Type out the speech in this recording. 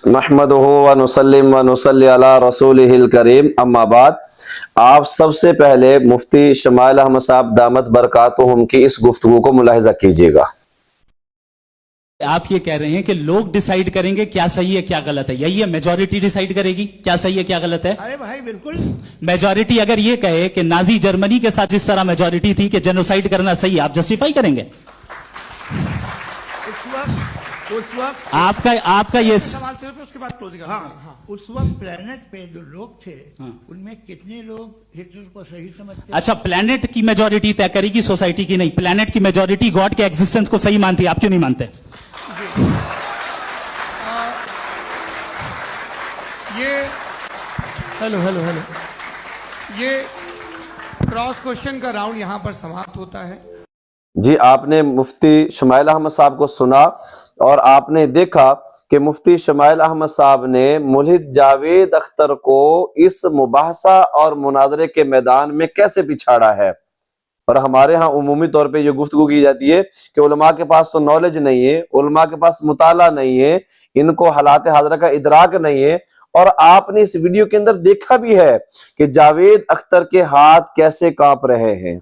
नहमदुहु व नुसल्लिम व नुसल्ली अला रसूलिहिल करीम, अम्मा बाद। आप सबसे पहले मुफ्ती शमाइल अहमद साहब दामत बरकातुहुम की इस गुफ्तगू को मुलाहिजा कीजिएगा। आप ये कह रहे हैं कि लोग डिसाइड करेंगे क्या सही है क्या गलत है, यही है? मेजॉरिटी डिसाइड करेगी क्या सही है क्या गलत है? अरे भाई बिल्कुल। मेजॉरिटी अगर ये कहे कि नाजी जर्मनी के साथ जिस तरह मेजॉरिटी थी कि जेनोसाइड करना सही, आप जस्टिफाई करेंगे? उस वक्त आपका ये सवाल सिर्फ उसके बाद क्लोजिंग। हाँ, उस वक्त प्लेनेट पे जो लोग थे उनमें कितने लोग हिटलर को सही समझते? अच्छा, प्लेनेट की मेजॉरिटी तय करेगी, सोसाइटी की नहीं। प्लेनेट की मेजॉरिटी गॉड के एग्जिस्टेंस को सही मानती है, आप क्यों नहीं मानते? ये हेलो हेलो हेलो ये क्रॉस क्वेश्चन का राउंड यहां पर समाप्त होता है। जी, आपने मुफ्ती शमाइल अहमद साहब को सुना और आपने देखा कि मुफ्ती शमाइल अहमद साहब ने मुल्हिद जावेद अख्तर को इस मुबाहसा और मुनाजरे के मैदान में कैसे पिछाड़ा है। और हमारे यहाँ उमूमी तौर पे ये गुफ्तगू की जाती है कि उलमा के पास तो नॉलेज नहीं है, उलमा के पास मुताला नहीं है, इनको हालात हाजरा का इदराक नहीं है। और आपने इस वीडियो के अंदर देखा भी है कि जावेद अख्तर के हाथ कैसे कांप रहे हैं।